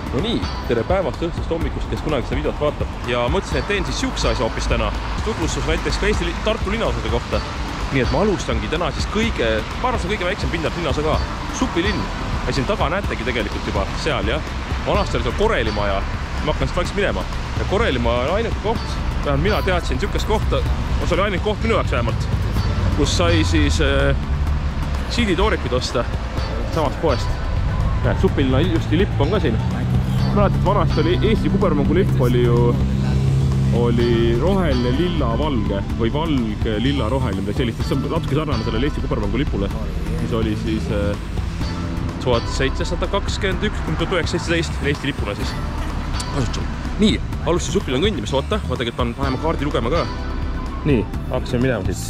No nii, tere päevast, õhtust, hommikust, kes kunagi seda videot vaatab. Ja mõtlesin, et teen siis siukse asja hoopis täna. Tutvustus näiteks ka Eesti Tartu linnaosade kohta. Nii et ma alustangi täna siis kõige väiksem pindalt linnaosa ka. Supilinn. Ja siin taga näetegi tegelikult juba seal, jah. Vanasti oli seal Korelimaja. Ma hakkan siit vaikselt minema. Ja Korelimaja on ainuke koht. Vähemalt mina teadsin siukest kohta. See oli ainuke koht minu jaoks vähemalt. Kus sai siis siilitoorikuid osta samast poest. Supilina just lipp on ka siin. Mäletad, vanasti oli Eesti kubermangu lipp oli roheline, lilla, valge või valge, lilla, roheline, midagi sellist. See on natuke sarnane sellele Eesti kubermangu lipule, mis oli siis 1721–1917 Eesti lipuna siis kasutusel. Nii, alustasin Supilina kõndimist, oota, ma tegelikult panen panema kaardi lugema ka. Nii, hakkasime minema siis.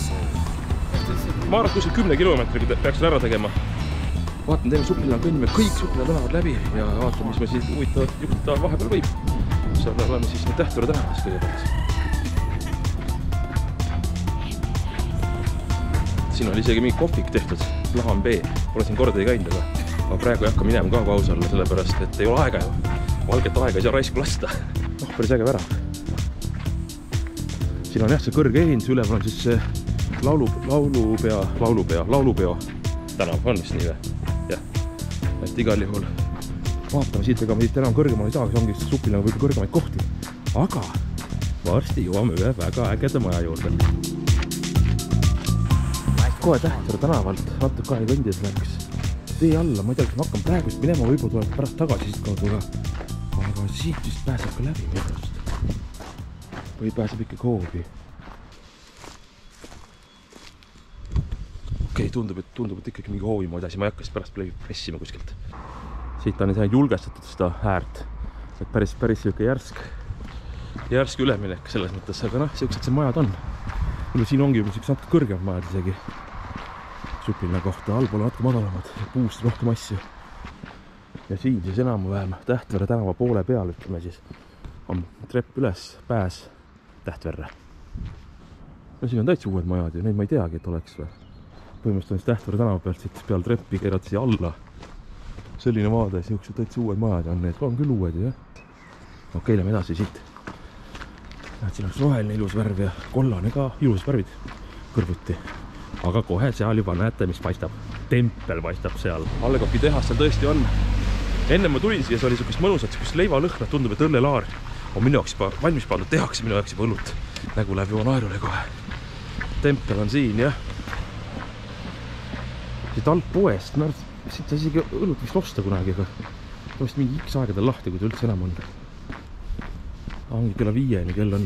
Ma arvan, kuskil 10 kilomeetri peaksin ära tegema. Vaatan, teeme Supilina kõnnime, kõik Supilina tänavad läbi ja vaatan, mis me siis huvitavat vahepeal võib. Seal oleme siis Tähtvere tänavas kõigepealt. Siin oli isegi mingi kohvik tehtud, Plaan B. Pole siin korda ei käinud, aga praegu ei hakka minema ka pausi alla, sellepärast, et ei ole aega ju. Valget aega ei saa raisku lasta. Päris äge värav. Siin on jah see kõrge ehindus, üleval on siis see laulupeo tänav, on vist nii või? Jah, et igal juhul vaatame siit, ega me siit enam kõrgemal ei saa, see ongi Supilina võib kõrgemaid kohti. Aga varsti jõuame ühe väga ägeda maja juurde. Kohe Tähtvere tänavalt natuke aega kõndides läks tee alla, ma ei tea, kas ma hakkan praegu minema, võib-olla tuleb pärast tagasi siit kaudu, aga siit vist pääseb ka läbi mõtlust. Või pääseb ikka hoobi. Okei, tundub, et ikkagi mingi hoovi moodi asi, ma ei hakka siis pärast pressima kuskilt. Siit on julgestatud seda äärt, et päris siuke järsk üleminek selles mõttes, aga noh, siuksed see majad on. Siin ongi juba siuks natuke kõrgem majad isegi Supilina kohta, allpool natuke madalamad, puust rohkem asju. Ja siin siis enam-vähem Tähtvere tänava poole peal, ütleme siis, on trepp üles, pääs Tähtverre. No siin on täitsa uued majad ja neid ma ei teagi, et oleks või. Põhimõtteliselt on siis Tähtvere tänava pealt siit peal treppi keerati siia alla. Selline vaade, siuksed täitsa uued majad on, need on küll uued, jah. Okei, lähme edasi siit. Siin oleks roheline ilus värv ja kollane ka, ilus värvid kõrvuti. Aga kohe seal juba näete, mis paistab. Tempel paistab seal. Allekopi tehas seal tõesti on. Enne ma tulin siia, see oli siukest mõnusat, siukest leivalõhna, tundub, et õllelaar on minu jaoks juba valmis pandud, tehakse minu jaoks juba õlut. Nägu läheb juba naerule kohe. Tempel on siin, jah. Siit algpoest, siit sai isegi õlut vist osta kunagi, aga vist mingi X aegadel lahti, kui ta üldse enam on. Ongi kella 5, kell on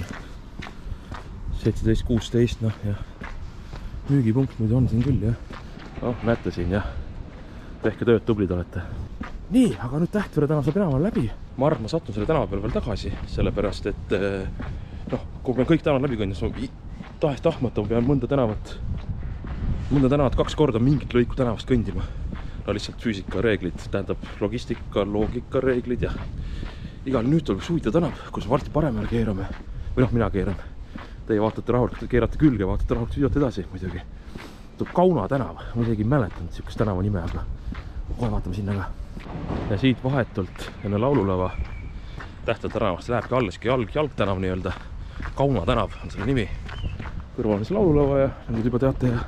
17:16, noh jah. Müügipunkt muidu on siin küll, jah. Noh, näete siin, jah. Tehke tööd, tublid olete. Nii, aga nüüd Tähtvere tänav saab enam läbi. Ma arvan, ma satun selle tänava peal veel tagasi, sellepärast, et noh, kui pean kõik tänavad läbi kõndima, siis ma tahtmata pean mõnda tänavat 2 korda mingit lõiku tänavast kõndima. No lihtsalt füüsikareeglid, tähendab loogikareeglid ja igal nüüd tuleb suita tänav, kus varsti paremale keerame. Või noh, mina keeran. Teie vaatate rahulikult, keerate külge, vaatate rahulikult videot edasi muidugi. Tuleb Kauna tänav, ma isegi mäletanud siukest tänava nime, aga kohe vaatame sinna ka. Ja siit vahetult enne laululava Tähtvere tänavast lähebki alla siuke jalgtänav nii-öelda. Kauna tänav on selle nimi. Kõrval on see laululava ja nüüd juba teate ja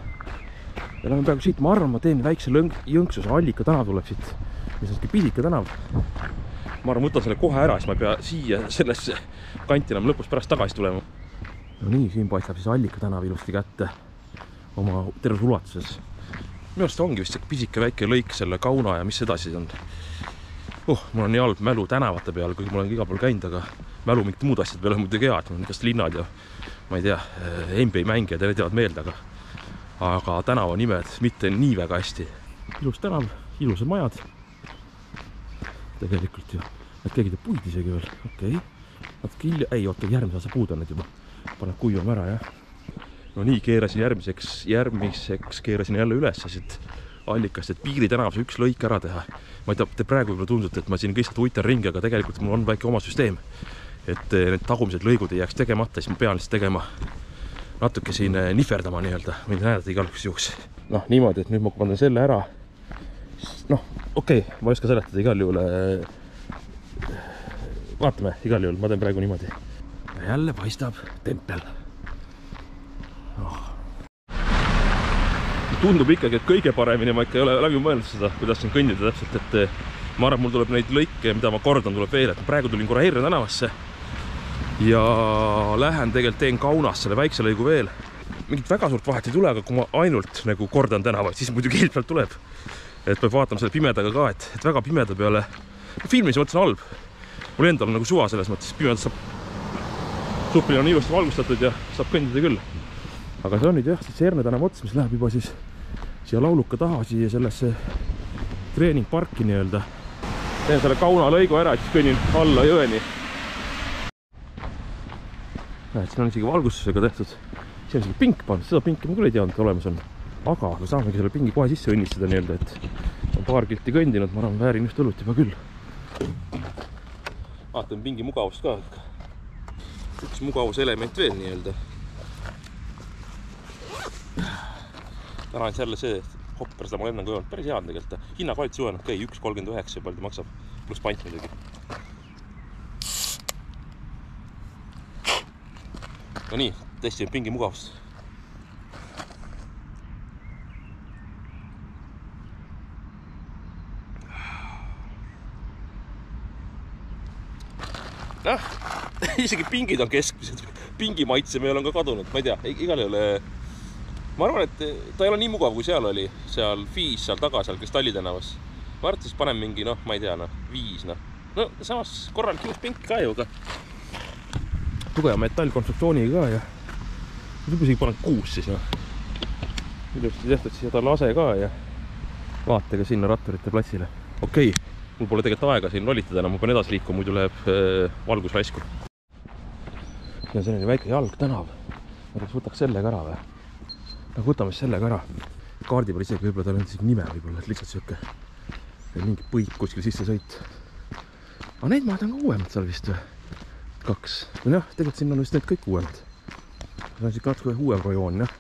lähme praegu siit, ma arvan, ma teen väikse jõnksuse, Allika tänav tuleb siit, mis on siuke pisike tänav. Ma arvan, võtan selle kohe ära, siis ma ei pea siia sellesse kanti enam lõpus pärast tagasi tulema. No nii, siin paistab siis Allika tänav ilusti kätte oma terves ulatuses. Minu arust ongi vist pisike väike lõik selle Kauna ja mis edasi on. Mul on nii halb mälu tänavate peal, kuigi ma olen igal pool käinud, aga mälu mingid muud asjad peale muidugi hea, et mul on igast linnad ja ma ei tea, NBA mängijad ja need jäävad meelde, aga tänava nimed mitte nii väga hästi. Ilus tänav, ilusad majad. Tegelikult ju. Need keegi teeb puid isegi veel. Okei. Natuke hilja. Ei, oota, järgmise aasta puud on need juba. Paneb kuivama ära, jah. No nii, keerasin järgmiseks keerasin jälle üles siit Allikast, et Piiri tänavas üks lõik ära teha. Ma ei tea, te praegu võib-olla tundute, et ma siin kõistat uitan ringi, aga tegelikult mul on väike oma süsteem. Et need tagumised lõigud ei jääks tegemata, siis ma pean lihtsalt tegema natuke siin nihverdama nii-öelda, võin näedada igalüks juhuks. Noh, niimoodi, et nüüd ma panen selle ära. Noh, okei, ma ei oska seletada igal juhul vaatame, igal juhul, ma teen praegu niimoodi. Ja jälle paistab tempel. Tundub ikkagi, et kõige paremini ma ikka ei ole läbi mõelnud seda, kuidas siin kõndida täpselt, et ma arvan, mul tuleb neid lõike, mida ma kordan, tuleb veel, et praegu tulin korra Heire tänavasse ja lähen tegelikult teen Kaunas selle väikse lõigu veel. Mingit väga suurt vahet ei tule, aga kui ma ainult nagu kordan tänavaid, siis muidugi ilmselt tuleb. Et peab vaatama selle pimedaga ka, et väga pimeda peale. Filmis mõttes on halb. Mul endal on nagu suva selles mõttes, pimedad saab, supli on ilusti valgustatud ja saab kõndida küll. Aga see on nüüd jah, see Erne tänava ots, mis läheb juba siis siia lauluka taha, siia sellesse treeningparki nii-öelda. Teen selle Kauna lõigu ära, et siis kõnnin alla jõeni. Siin on isegi valgustusega tehtud. Siin on isegi pink pandud, seda pinki ma küll ei teadnud, et olemas on. Aga saamegi selle pingi kohe sisse õnnistada nii-öelda, et on paar kilti kõndinud, ma arvan, väärin just õlut juba küll. Vaatame pingi mugavust ka. Üks mugavuselement veel nii-öelda. Täna on jälle see hopper, seda ma enne kui öelnud, päris hea on tegelikult. Hinna kvalits suvenud, okei, 1,39 palju ta maksab, pluss pant muidugi. No nii, testime pingi mugavust. Isegi pingid on keskmised. Pingi maitse meil on ka kadunud, ma ei tea, igal ei ole. Ma arvan, et ta ei ole nii mugav, kui seal oli. Seal Fiis, seal taga, seal Kristalli tänavas. Ma arvan, et siis panen mingi, ma ei tea, 5. No samas korral kius pink ka ju, aga tugeva metallkonstruktsiooniga ka ja võib isegi panen 6 siis. Ilusti tehtud siia ta lase ka ja vaatega sinna ratturite platsile. Okei, mul pole tegelikult aega siin lolitada, ma pean edasi liikuma, muidu läheb valgus raisku. See on selline väike jalgtänav. Ma võtaks sellega ära või? Aga võtame sellega ära. Kaardi peal isegi võib-olla tal on isegi nime võib-olla, et lihtsalt sööke mingi põik kuskil sisse sõit. Aga need maad on ka uuemad seal vist või? 2. Või jah, tegelikult siin on vist need kõik uuemad. See on siuke natuke uuem rajoon, jah.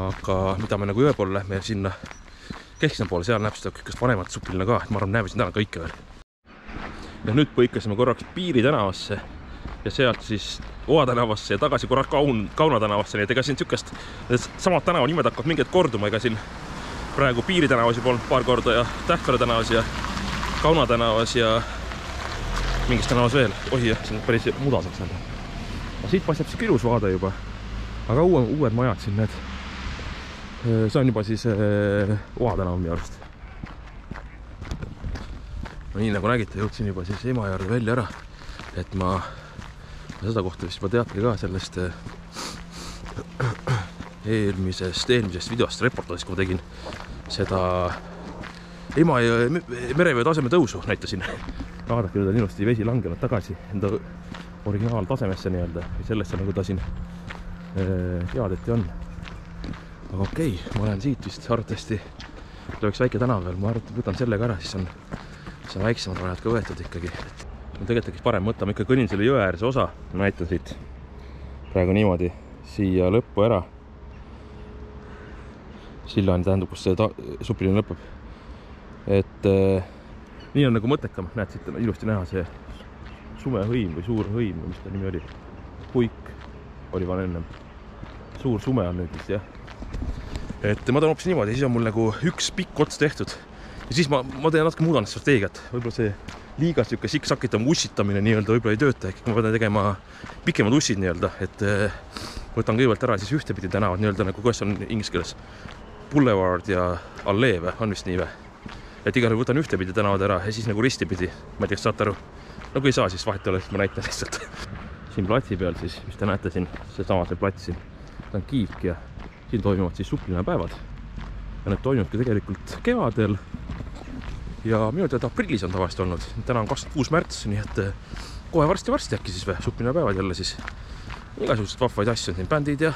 Aga mida me nagu jõe poole lähme sinna keskne poole, seal näeb seda kõikest vanemat supilina ka, et ma arvan, näeme siin täna kõike veel. Ja nüüd põikasime korraks Piiri tänavasse ja sealt siis Oa tänavasse ja tagasi korraks Kauna tänavasse, nii et ega siin siukest samad tänava nimed hakkavad mingid korduma, ega siin praegu Piiri tänavas juba olnud paar korda ja Tähtvere tänavas ja Kauna tänavas ja mingis tänavas veel. Ohi jah, see on päris mudaseks näha. Siit paistab siis ilus vaade juba, aga uued majad siin need. See on juba siis Oa tänav minu arust. No nii nagu nägite, jõudsin juba siis Emajärve välja ära, et ma seda kohta vist juba teate ka sellest eelmisest videost reportaasist, kui ma tegin seda Emajõe merevöö taseme tõusu näitasin. Vaadake, nüüd on ilusti vesi langenud tagasi enda originaaltasemesse nii-öelda, sellesse nagu ta siin teadeti on. Aga okei, ma olen siit vist arvatavasti, üks väike tänav veel, ma võtan sellega ära, siis on väiksemad rajad ka võetud ikkagi. Tegelikult tekkis parem mõtlema, ikka kõnnin selle jõe äärse osa, ma näitan siit praegu niimoodi siia lõppu ära. Sillani tähendab, kus see supiline lõpeb. Et nii on nagu mõttekam, näed siit on ilusti näha see sumehõim või suur hõim, mis ta nimi oli. Puik oli vaan ennem. Suur sume on nüüd vist, jah. Et ma teen hoopis niimoodi, siis on mul nagu üks pikk ots tehtud. Ja siis ma teen natuke muudan strateegiat. Võib-olla see liiga siuke siksakitav ussitamine nii-öelda võib-olla ei tööta. Ma pean tegema pikemad ussid nii-öelda, et võtan kõigepealt ära siis ühtepidi tänavad nii-öelda nagu kuidas on inglise keeles boulevard ja allee või, on vist nii või. Et igal võtan ühtepidi tänavad ära ja siis nagu ristipidi, ma ei tea, kas saate aru. No kui ei saa, siis vahet ei ole, siis ma näitan lihtsalt. Siin platsi peal siis, mis te näete siin, see plats siin, ta on Kiivk ja siin toimuvad siis suplinepäevad. Ja need toimuvad ka tegelikult kevadel ja minu teada aprillis on tavaliselt olnud. Täna on 26. märts, nii et kohe varsti äkki siis või suplinepäevad jälle siis. Igasugused vahvaid asju on siin, bändid ja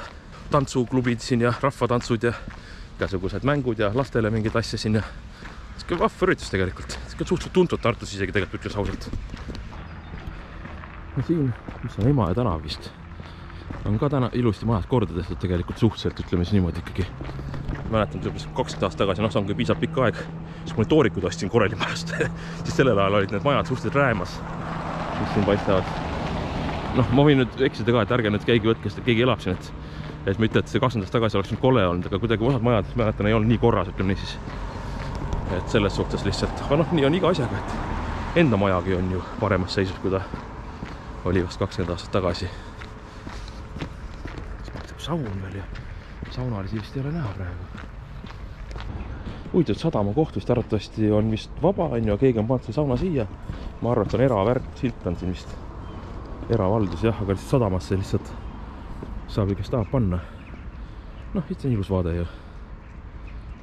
tantsuklubid siin ja rahvatantsud ja igasugused mängud ja lastele mingid asja siin ja see vahva üritus tegelikult. See on suhteliselt tuntud Tartus isegi tegelikult ütles ausalt. Ja siin, mis on Emajõe tänav vist, on ka täna ilusti majad korda tehtud tegelikult suhteliselt, ütleme siis niimoodi ikkagi. Mäletan, 20 aastat tagasi, see on kui piisab pikk aeg, siis kui toorikud ostsin Koreli majast, siis sellel ajal olid need majad suhteliselt räämas. mis siin paistavad. Noh, ma võin nüüd eksida ka, et ärge nüüd keegi võtke, sest keegi elab siin, et ma ütlen, et see 20 aastat tagasi oleks nüüd kole olnud, aga kuidagi osad majad, mäletan, ei olnud nii korras, ütleme nii siis. Et selles suhtes lihtsalt, aga noh, nii on iga asjaga, et enda majagi on ju paremas seisus, kui ta oli vast 20 aastat tagasi. Saun veel ja saunalisi vist ei ole näha praegu. Huvitav, sadama koht vist arvatavasti on vist vaba, ja keegi on pannud selle sauna siia. Ma arvan, et see on eravärk, silt on siin vist eravaldus, jah, aga lihtsalt sadamasse lihtsalt saab ju, kes tahab panna. Noh, see on ilus vaade ju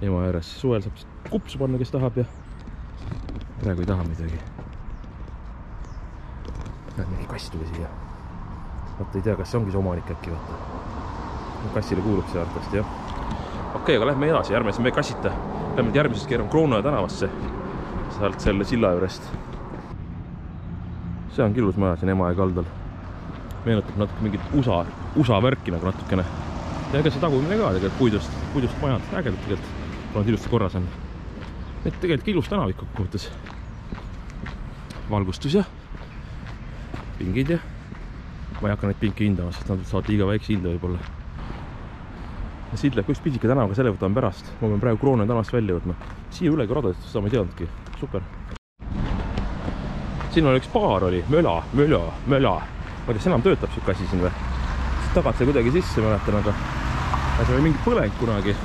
ema ääres. Suvel saab kupsu panna, kes tahab ja praegu ei taha midagi. Näed, mingi kass tuli siia. Vaata, ei tea, kas see ongi see omanik äkki, vaata. Kassile kuulub see arvatavasti, jah. Okei, aga lähme edasi, ärme me kassita. Lähme järgmisest keerame Kroonoja tänavasse sealt selle silla juurest. See on ilus maja siin Emajõe kaldal. Meenutab natuke mingit USA värki nagu natukene. Ja ega see tagumine ka tegelikult puidust majad. Ägedalt tegelikult, kui nad ilusti korras on. Need tegelikult ilus tänavik kokkuvõttes. Valgustus ja pingid ja ma ei hakka neid pinki hindama, sest nad saavad liiga väikse hinda võib-olla. Ja siit läheb üks pisike tänavaga, selle võtame pärast. Ma pean praegu Kroonoja tänavast välja võtma. Siia ülegi radadest, seda ma ei teadnudki. Super. Siin on üks baar oli, möla. Ma ei tea, see enam töötab siuke asi siin või? Tagad see kuidagi sisse, mäletan, aga see oli mingi põleng kunagi.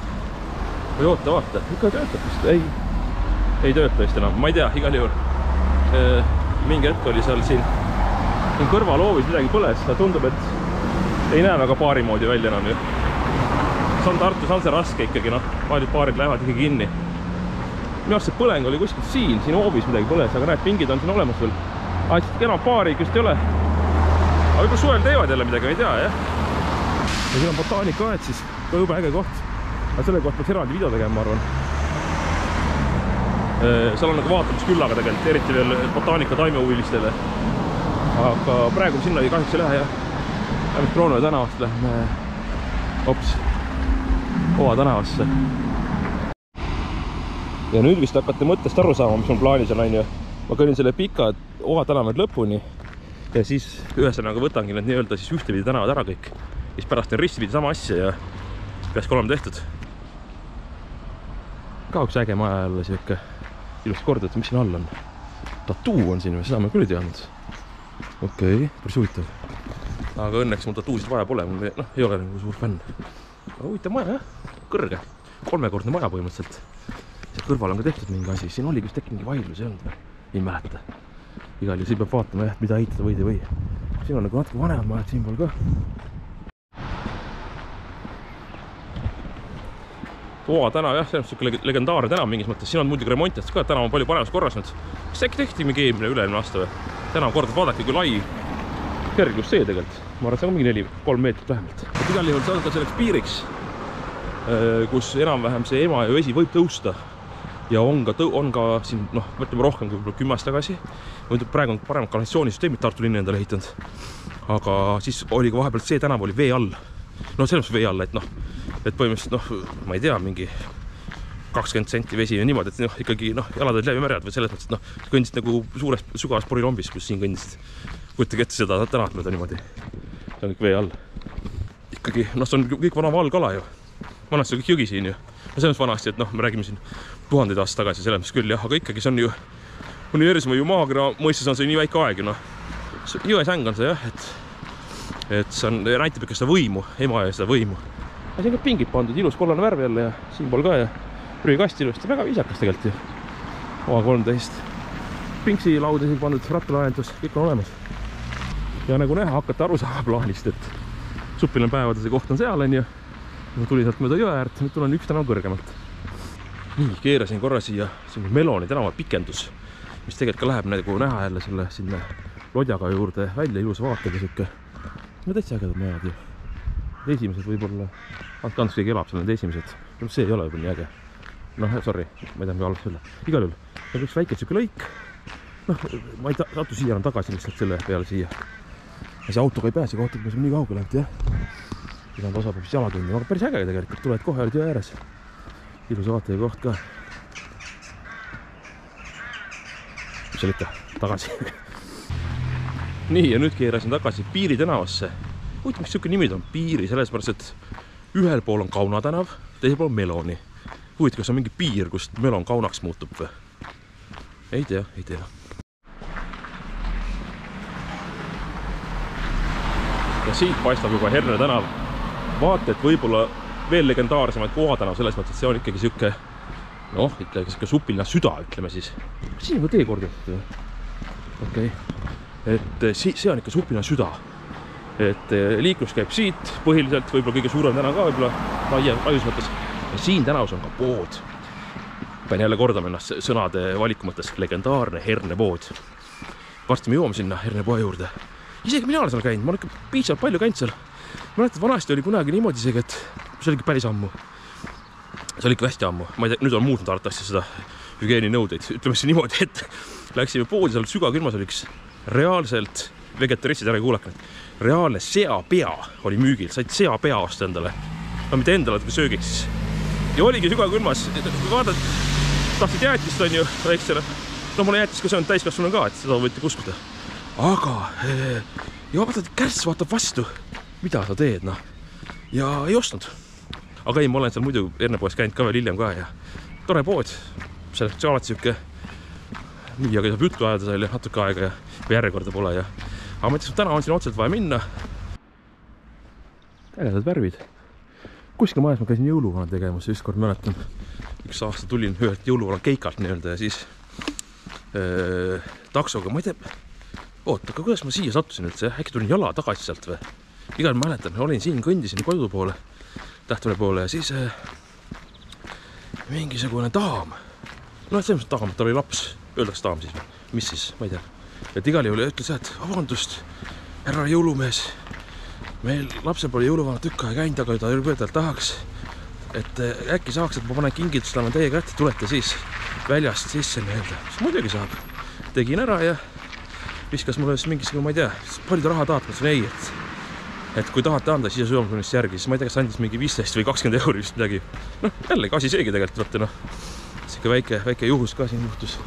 Või oota, vaata, ikka töötab vist. Ei tööta vist enam, ma ei tea, igal juhul. Mingi hetk oli seal siin kõrvaloovis midagi põles, ta tundub, et ei näe väga baari moodi välja enam ju. Tartus on see raske ikkagi, noh, paljud baarid lähevad ikkagi kinni. Minu arust see põleng oli kuskil siin hoovis midagi põles, aga näed, pingid on siin olemas veel. Aitsid enam baari just ei ole. Aga võib-olla suvel teevad jälle midagi, ei tea, jah. Ja siin on botaanikaaed siis, ka juba äge koht. Aga selle koht peaks eraldi video tegema, ma arvan. Seal on nagu vaatamisküllaga tegelikult, eriti veel botaanika taimehuvilistele. Aga praegu sinna kahjuks ei lähe, jah. Lähme Kroonoja tänavast lähme Oa tänavasse. Ja nüüd vist hakkate mõttest aru saama, mis on plaanis on, ju. Ma kõnnin selle pika Oa tänavad lõpuni ja siis ühesõnaga võtangi need nii-öelda siis ühtepidi tänavad ära kõik. Siis pärast on ristipidi sama asja ja peaks olema tehtud. Ka üks äge maja jälle siuke ilust kordad, mis siin all on. Tattoo on siin või, seda ma küll ei teadnud. Okei, päris huvitav. Aga õnneks mul tattuusid vaja pole, mul ei ole nagu suur fänn. Aga huvitav maja, jah, kõrge. 3-kordne maja põhimõtteliselt. See kõrval on ka tehtud mingi asi. Siin oli, kus tekib mingi vaidlus, ei olnud või? Ei mäleta. Igal juhul siin peab vaatama, jah, mida ehitada võid või. Siin on nagu natuke vanemad majad siinpool ka. Oa tänav, jah, see on siuke legendaarne tänav mingis mõttes. Siin on muidugi remontijast ka, tänav on palju paremas korras nüüd. Kas äkki tehti mingi üle-eelmine aasta või? Tänav kordad vaadake, kui lai kergus see tegelikult. Ma arvan, et see on mingi 3 meetrit vähemalt. Et igal juhul see on ka selleks piiriks, kus enam-vähem see Emajõe vesi võib tõusta. Ja on ka siin, noh, mõtleme rohkem kui 10 aastat tagasi. Praegu on paremad kanalisatsioonisüsteemid Tartu linna endale ehitanud. Aga siis oli ka vahepeal see tänav oli vee all. No selles vee all, et noh, et põhimõtteliselt, noh, ma ei tea, mingi 20 senti vesi ja niimoodi, et noh, ikkagi, noh, jalad olid läbi merjad või selles mõttes, et noh, kõndisid nagu suures sügavas porilombis, kus siin kõndisid. Kujutage ette seda tänavat mööda niimoodi. See on kõik vee all. Ikkagi, noh, see on kõik vana valgala ju. Vanasti on kõik jõgi siin ju. Ja selles vanasti, et noh, me räägime siin 1000 aastat tagasi, selles küll jah, aga ikkagi see on ju universumi ju maakera mõistes on see nii väike aeg, noh. Jõesäng on see jah, et see on, näitab ikka seda võimu, Emajõe seda võimu. Ja siin ka pingid pandud, ilus kollane värv jälle ja siinpool ka ja prügikast ilusti, väga viisakas tegelikult ju. Oa 13. Pingsi lauda siin pandud, rattalahendus, kõik on olemas. Ja nagu näha, hakkate aru saama plaanist, et Suppiline päevade see koht on seal, on ju. Ma tulin sealt mööda jõe äärt, nüüd tulen üks tänav kõrgemalt. Nii, keerasin korra siia Meloni tänava pikendus, mis tegelikult ka läheb nagu näha jälle selle sinna lodjaga juurde välja ilus vaatega siuke. No täitsa ägedad majad ju. Esimesed võib-olla, andke andeks, keegi elab seal, need esimesed. See ei ole võib-olla nii äge. Noh, sorry, ma ei tea, mida halvaks öelda. Igal juhul, nagu üks väike siuke lõik. Noh, ma ei sattu siia enam tagasi lihtsalt selle peale siia. Ja see autoga ei pääse, kohtud me siin nii kaugele, et jah. Iga osa peab siis jala kõndima, aga päris äge tegelikult, tuled kohe olid jõe ääres. Ilus vaataja koht ka. Mis seal ikka? Tagasi. nii, ja nüüd keerasin tagasi Piiri tänavasse. Huvitav, miks siuke nimi on Piiri, selles mõttes, et ühel pool on Kauna tänav, teisel pool Meloni. Huvitav, kas on mingi piir, kust Melon Kaunaks muutub või? Ei tea, ei tea. Ja siit paistab juba Herne tänav. Vaata, et võib-olla veel legendaarsemaid kui Oa tänav, selles mõttes, et see on ikkagi siuke, noh, ikkagi siuke supiline süda, ütleme siis. Siin on teekord. Okei. Et see on ikka supiline süda. Et liiklus käib siit põhiliselt, võib-olla kõige suurem tänav ka, võib-olla laius mõttes. Ja siin tänavus on ka pood. Pean jälle kordama ennast sõnade valiku mõttes legendaarne Herne pood. Varsti me jõuame sinna Herne poe juurde. Isegi mina olen seal käinud, ma olen ikka piisavalt palju käinud seal. Ma mäletan, et vanasti oli kunagi niimoodi isegi, et see oligi päris ammu. See oli ikka hästi ammu. Ma ei tea, nüüd on muutnud arvatavasti seda hügieeninõudeid. Ütleme siis niimoodi, et läksime poodi, seal sügavkülmas oli üks reaalselt vegetaristid ära kuulake. Reaalne seapea oli müügil, said seapea osta endale. No mitte endale, kui söögiks. Ja oligi sügavkülmas. Vaatad, tahtsid jäätist on ju väiksele. No mulle jäätis ka see on täiskasvanu ka, et seda võite kuskuda. Aga ja vaatad, kärss vaatab vastu. Mida sa teed, noh? Ja ei ostnud. Aga ei, ma olen seal muidu Hernepoes käinud ka veel hiljem ka ja tore pood. Selleks alati siuke müüjaga saab juttu ajada seal ja natuke aega ja järjekorda pole ja aga ma ütlesin, et täna on siin otseselt vaja minna. Ägedad värvid. Kuskil majas ma käisin jõuluvana tegemas ja ükskord mäletan. Üks aasta tulin ühelt jõuluvana keikalt nii-öelda ja siis taksoga, ma ei tea, oota, aga kuidas ma siia sattusin üldse? Äkki tulin jala tagasi sealt või? Igal mäletan, olin siin, kõndisin kodu poole, Tähtule poole ja siis mingisugune daam. No, et see on daam, et ta oli laps. Öeldaks daam siis või? Mis siis? Ma ei tea. Et igal juhul ütles, et vabandust, härra jõulumees. Meil lapsel pole jõuluvana tükk aega käinud, aga ta jõulupöödalt tahaks, et äkki saaks, et ma panen kingitustama teie kätte, tulete siis väljast sisse nii-öelda. Siis muidugi saab. Tegin ära ja viskas mulle mingisugune, ma ei tea, palju ta raha tahab, mõtlesin ei, et kui tahate anda, siis südametunnist järgi, siis ma ei tea, kas andis mingi 15 või 20 euri vist midagi. Noh, jällegi asi seegi tegelikult, võtte, noh. Siuke väike juhus ka siin juhtus.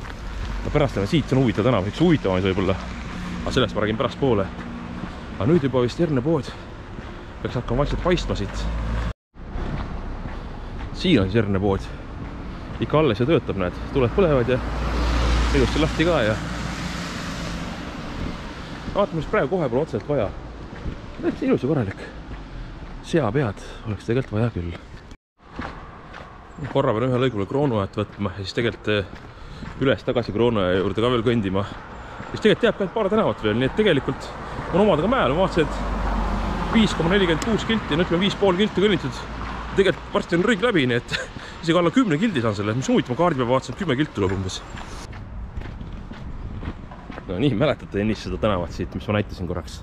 No pärast lähen siit, see on huvitav tänav, üks huvitavamis võib-olla. Aga sellest ma räägin pärast poole. Aga nüüd juba vist Herne pood. Peaks hakkama vaikselt paistma siit. Siin on siis Herne pood. Ikka alles ja töötab, näed. Tuled põlevad ja ilusti lahti ka ja vaatame, mis praegu kohe pole otseselt vaja. Täpselt ilus ja korralik. Seapead oleks tegelikult vaja küll. Korra pean ühe lõigule Kroonuajat võtma ja siis tegelikult üles tagasi Kroonuaja juurde ka veel kõndima. Siis tegelikult jääb ka paar tänavat veel, nii et tegelikult on omadega mäel. Ma vaatasin, et 5,46 kilti, nüüd ütleme 5,5 kilti kõnnitud. Tegelikult varsti on ring läbi, nii et isegi alla 10 kildi saan selle. Mis huvitav, ma kaardi peal vaatasin, 10 kilti tuleb umbes. No nii, mäletate ennist seda tänavat siit, mis ma näitasin korraks.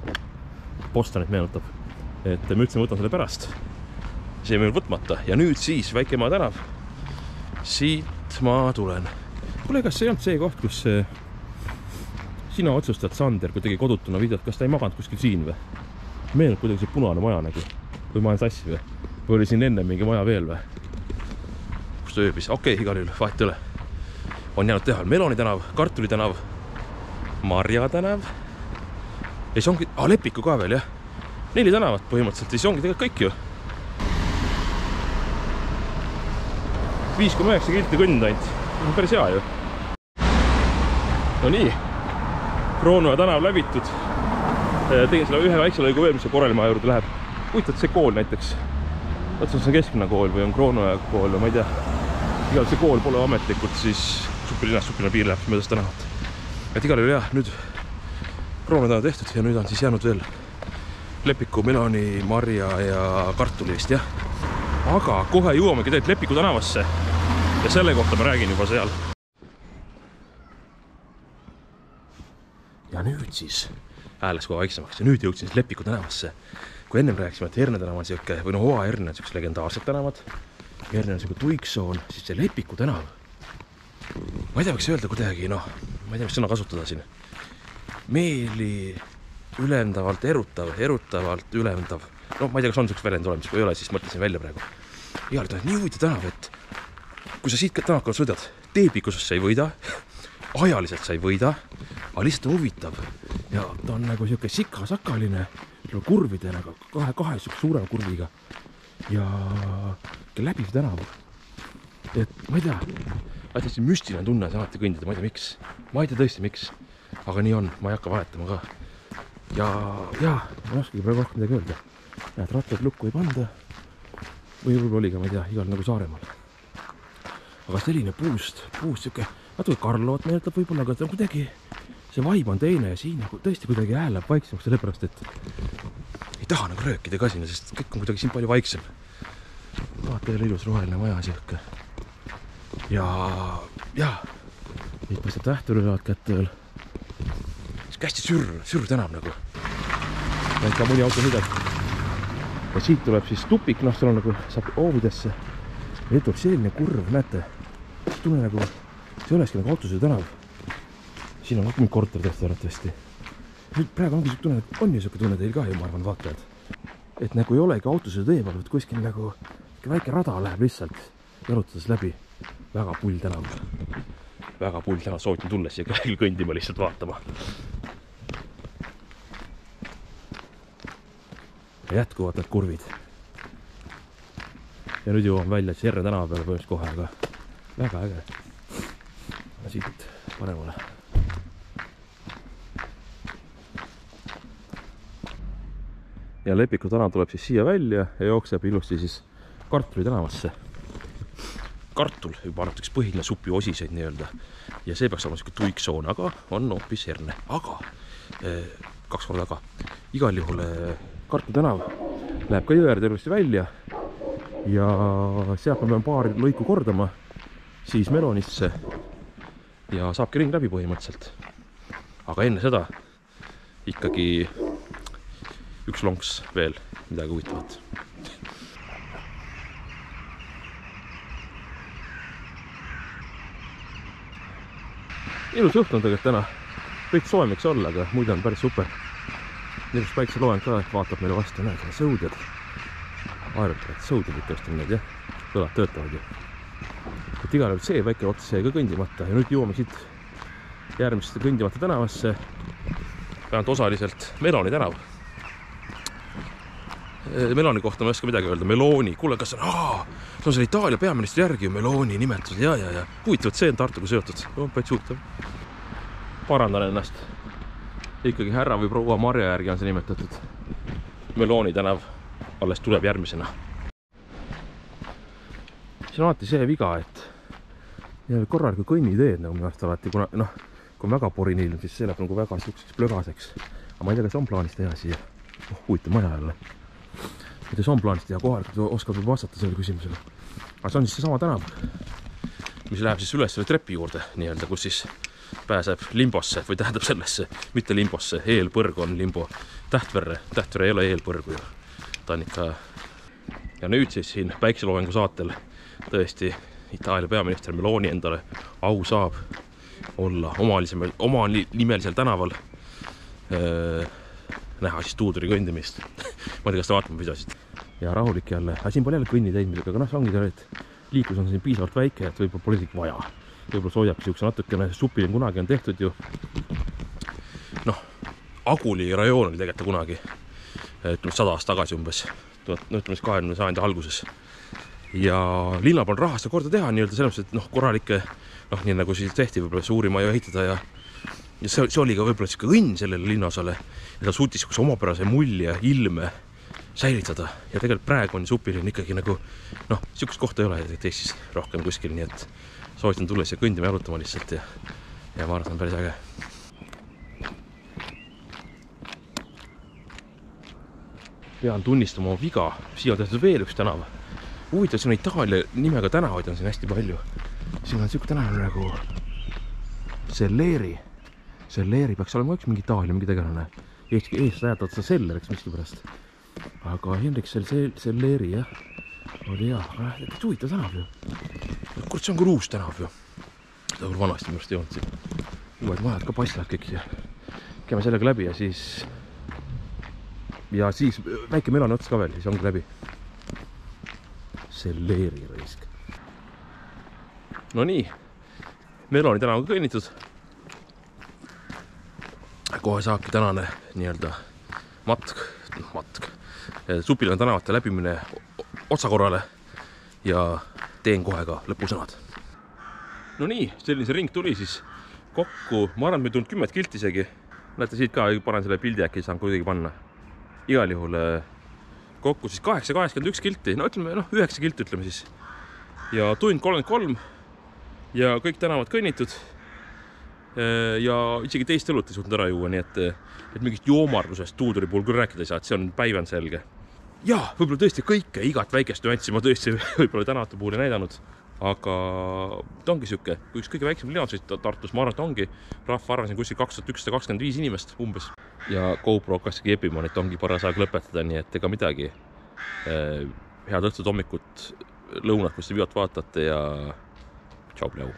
Bostonit meenutab. Et ma ütlesin, võtan selle pärast. See on meil võtmata. Ja nüüd siis Väikemaa tänav. Siit ma tulen. Kuule, kas see ei olnud see koht, kus sina otsustad, Sander, kui tegi kodutuna videot, kas ta ei maganud kuskil siin või? Meenub kuidagi see punane maja nägu. Või ma olen sassi või? Või oli siin enne mingi maja veel või? Kus ta ööbis? Okei, igal juhul, vahet ei ole. On jäänud teha Meloni tänav, Kartuli tänav, Marja tänav. Ja siis ongi, Lepiku ka veel, jah. 4 tänavat põhimõtteliselt, siis ongi tegelikult kõik ju. 5,9 kilti kõnd ainult. Päris hea ju. No nii. Kroonuaja tänav läbitud. Tegin selle ühe väikse lõigu veel, mis see Korralimaa juurde läheb. Huvitad see kool näiteks. Vaat see on keskmine kool või on Kroonuaja kool või ma ei tea. Igal see kool pole ametlikult, siis supline piir läheb möödas tänavat. Et igal juhul jah, nüüd Kroonuaja tänav tehtud ja nüüd on siis jäänud veel Lepiku, Meloni, Marja ja Kartuli vist, jah. Aga kohe jõuamegi tegelikult Lepiku tänavasse ja selle kohta ma räägin juba seal. Ja nüüd siis hääles kohe vaiksemaks ja nüüd jõudsin siis Lepiku tänavasse. Kui ennem rääkisime, et Herne tänav on siuke, või no Oa Herne on siuksed legendaarsed tänavad. Herne on siuke tuiksoon, siis see Lepiku tänav. Ma ei tea, võiks öelda kuidagi, noh, ma ei tea, mis sõna kasutada siin. Meeli ülendavalt erutavalt ülendav. No ma ei tea, kas on siuks väljend olemas, kui ei ole, siis mõtlesin välja praegu. Igal ta on nii huvitav tänav, et kui sa siit tänavakal sõidad, teepikuses sa ei võida, ajaliselt sa ei võida, aga lihtsalt on huvitav. ja ta on nagu siuke sikasakaline, ütleme kurvide nagu kahe siuke suurema kurviga ja läbiv tänav. Et ma ei tea, hästi müstiline tunne on alati kõndida, ma ei tea miks. Ma ei tea tõesti miks, aga nii on, ma ei hakka valetama ka. Ja ma ei oskagi praegu rohkem midagi öelda. Näed, rattad lukku ei panda. Või võib-olla oli ka, ma ei tea, igal nagu Saaremaal. Aga selline puust siuke, natuke Karlovat meeltab võib-olla, aga kuidagi see vaib on teine ja siin nagu tõesti kuidagi hääl läheb vaiksemaks, sellepärast, et ei taha nagu röökida ka sinna, sest kõik on kuidagi siin palju vaiksem. Vaata jälle ilus roheline maja siuke. Ja nüüd paistab tähturi saad kätte veel. Hästi sürr tänav nagu. Näed ka mõni auto midagi. Ja siit tuleb siis tupik, noh, seal on nagu saab hoovidesse. Ja nüüd tuleb selline kurv, näete. Tunne nagu, see olekski nagu autosöö tänav. Siin on mingi korter tehtud arvatavasti. Nüüd praegu ongi tunne, on ju siuke tunne teil ka ju, ma arvan, vaatajad. Et nagu ei olegi autosöö tee peal, et kuskil nagu väike rada läheb lihtsalt jalutades läbi. Väga pull tänav. Väga pull tänav, soovitan tulla siia käil kõndima lihtsalt vaatama. Ja jätkuvad need kurvid. Ja nüüd jõuan välja Järve tänava peale põhjus kohe, aga väga äge. Ja siit paremale. Ja Lepiku tänav tuleb siis siia välja ja jookseb ilusti siis Kartuli tänavasse. Kartul juba arvatakse põhiline supi osiseid nii-öelda. Ja see peaks olema siuke tuiksoon, aga on hoopis herne. Aga, 2 korda aga. Igal juhul Kartuli tänav läheb ka jõer tervesti välja. Ja sealt me peame paar lõiku kordama, siis Melonisse ja saabki ring läbi põhimõtteliselt. Aga enne seda ikkagi üks lonks veel midagi huvitavat. Ilus õht on tegelikult täna. Kõik soem võiks olla, aga muidu on päris super. Ilus päikseloeng ka, et vaatab meile vastu. Näed, sõudjad. Aerutajad, sõudjad ikka vist on need, jah. Kõlad töötavad ju. Et igal juhul see väike ots jäi ka kõndimata. Ja nüüd jõuame siit järgmiste kõndimata tänavasse. Vähemalt osaliselt Meloni tänav. Meloni kohta ma ei oska midagi öelda. Meloni. Kuule, kas on... see on selle Itaalia peaministri järgi ju Meloni nimetus. Ja. Huvitav, see on Tartuga seotud. Päits huvitav. Parandan ennast. Ikkagi härra või proua Marja järgi on see nimetatud. Meloni tänav alles tuleb järgmisena. See on alati see viga, et korraliku kõnniteed nagu minu arust alati, kuna kui on väga porin ilm, siis see läheb nagu väga siukseks plögaseks. Aga ma ei tea, kas on plaanis teha siia. Huvitav maja jälle. Kuidas on plaanis teha kohalikult, oskab vastata selle küsimusele. Aga see on siis seesama tänav, mis läheb siis üles selle trepi juurde, nii-öelda, kus siis pääseb limbosse või tähendab sellesse, mitte limbosse, eelpõrg on limbo. Tähtverre ei ole eelpõrgu ju. Ta on ikka... Ja nüüd siis siin päikseloovengu saatel tõesti Itaalia peaminister Meloni endale au saab olla oma nimelisel tänaval näha siis tuuduri kõndimist. Ma ei tea, kas ta vaatama pidasid. Ja rahulik jälle. Aga siin pole jälle kõnni teidmisega, aga see ongi see, et liiklus on siin piisavalt väike, et võib-olla pole isegi vaja. Võib-olla soojabki siukse natukene supilin kunagi on tehtud ju. Aguli rajoon oli tegelikult kunagi, ütleme 100 aastat tagasi umbes, ütleme 20. sajandi alguses. Ja linnal on rahast ja korda teha nii-öelda selles, et korralikke, nii nagu siis tehti võib-olla suuri maju ehitada ja see oli ka võib-olla siuke õnn sellele linnaosale ja ta suutis siukse omapärase mulje ilme säilitada ja tegelikult praegu on supilin ikkagi nagu siukest kohta ei ole Eestis rohkem kuskil, nii et soovitan tulla siia kõndima ja jalutama lihtsalt ja ma arvan, on päris äge. Pean tunnistama oma viga, siia on tehtud veel üks tänav. Huvitav, siin on Itaalia nimega tänavaid on siin hästi palju. Siin on siuke tänav nagu Selleri peaks olema üks mingi Itaalia, mingi tegelane. Eest ajatavad seda Selleriks miski pärast. Aga Henrik Selleri, jah, oli hea. Aga huvitav tänav ju. Kurt, see on küll uus tänav ju. Seda küll vanasti minu arust ei olnud siin. Uued majad ka paistavad kõik siia. Käime sellega läbi ja siis väike Meloni ots ka veel, siis ongi läbi. Selleri raisk. No nii, Meloni tänav on kõnnitud. kohe saabki tänane nii-öelda matk, Supiline tänavate läbimine otsakorrale ja teen kohe ka lõpusõnad. No nii, selline see ring tuli siis kokku, ma arvan, et me tulnud 10 kilti isegi. Näete siit ka, panen selle pildi äkki, saan kuidagi panna. Igal juhul kokku siis 881 kilti, no ütleme, 9 kilti ütleme siis. Ja tund 33 ja kõik tänavad kõnnitud. Ja isegi teist õlut ei suutnud ära juua, nii et mingist joomardusest tuuduri puhul küll rääkida ei saa, et see on päivän selge. Ja võib-olla tõesti kõike, igat väikest nüanssi ma tõesti võib-olla tänavate puhul ei näidanud, aga ta ongi siuke, kui üks kõige väiksem linnaosis Tartus, ma arvan, et ongi rahva arvasin kuskil 2125 inimest umbes. Ja GoPro hakkaski kepima, et ongi paras aeg lõpetada, nii et ega midagi. Head õhtut, hommikut, lõunat, kus te videot vaatate ja tšau, pljau.